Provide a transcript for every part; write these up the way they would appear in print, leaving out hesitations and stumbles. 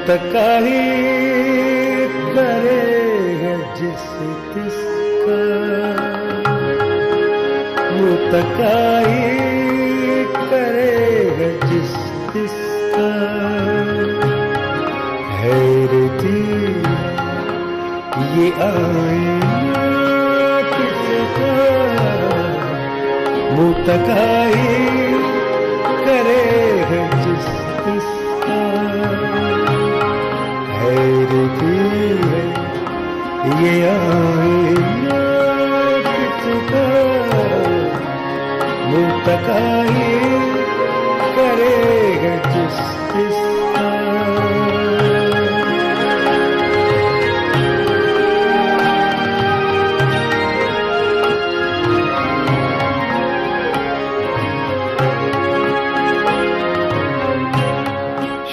मुतकाही करेगा जिस किसका, मुतकाही करेगा जिस किसका। हैरती ये आईना किसका, मुतकाही करेगा जिस किसका। हैरती है ये आईना किसका, मुतकाही करेगा जिस किसका।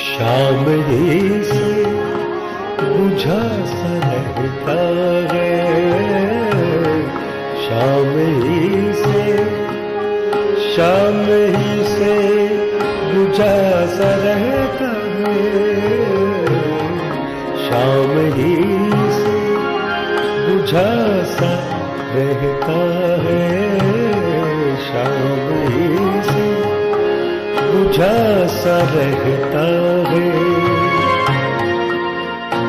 शाम ही से बुझा सा रहता है, शाम ही से बुझा सा रहता है। शाम ही से बुझा सा रहता है, शाम ही से बुझा सा रहता है।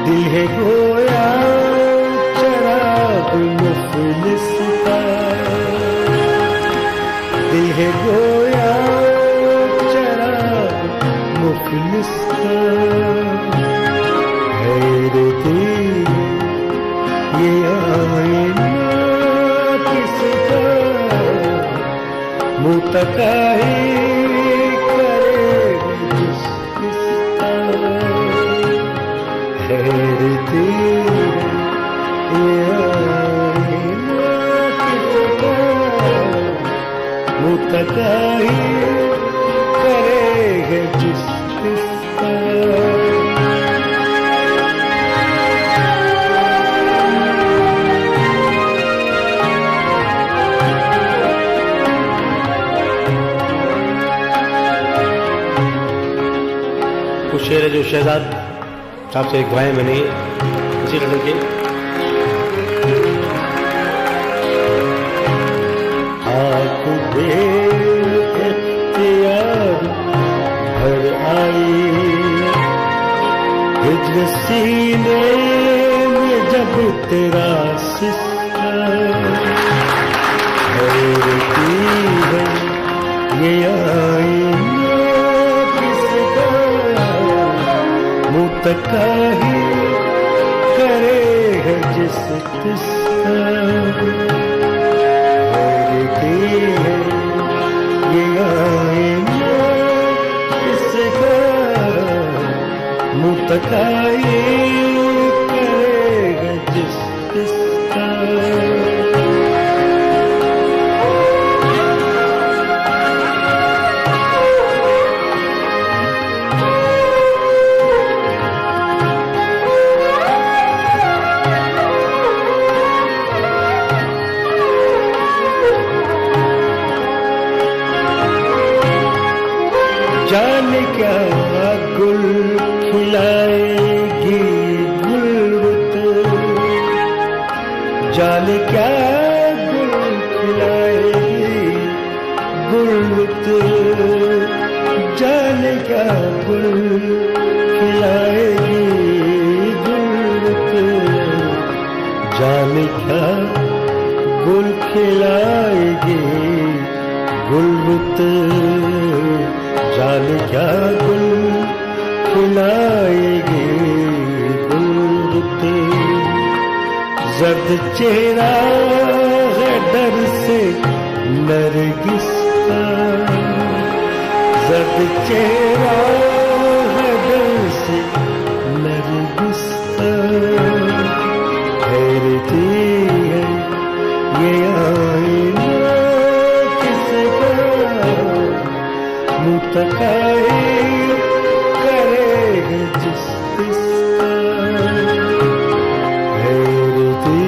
दिल है गोया चराग मुफलिस का, दिल है गोया चराग मुफलिस का। हैरती ये आईना किसका, मुतकाही हैरती ये आईना किसका, मुतकाही करेगा जिस किसका। कुछ शेर है जो शहजाद साहब से गवाए मैंने इसी तरह के। आँख दे इख्तियार भर आई, हिज्र सीने में जब तेरा सिस्का। हैरती है ये आईना किसका, मुतकाही करेगा जिस किसका। हैरती है ये आईना किसका, मुतकाही करेगा जिस किसका। जाने क्या गुल खिलाएगी गुलरुत, जाने क्या गुल खिलाएगी गुलरुत, जाने क्या गुल खिलाएगी गुलरुत, जाने क्या गुल खिलाएगी गुलरुत। जाने क्या गुल खिलाएगी गुलरुत। जर्द चेहरा है डर से नरगिस का, जर्द चेहरा है डर से नरगिस का। हैरती है ये आईना किसका, मुतकाही करेगा जिस किसका। हैरती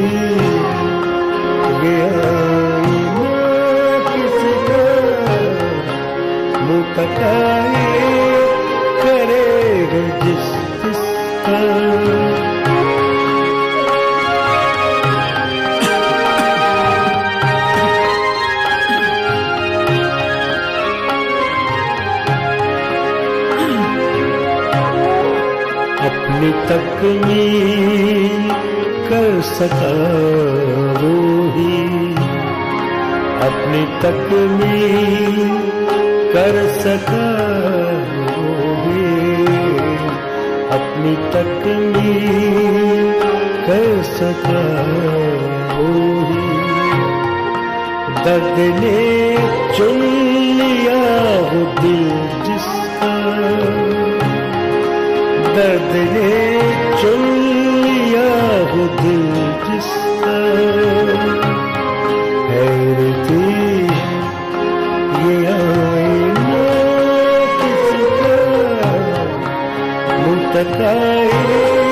ये आईना किसका, मुतकाही करेगा जिस किसका। तकमील कर सका वो ही, अपनी तकमील कर सका वो ही, अपनी तकमील कर सका वो ही। दर्द ने चुन लिया वो दिल जिसका, दर्द ने चुन लिया वो दिल जिसका। हैरती ये आईना किसका, मुतकाए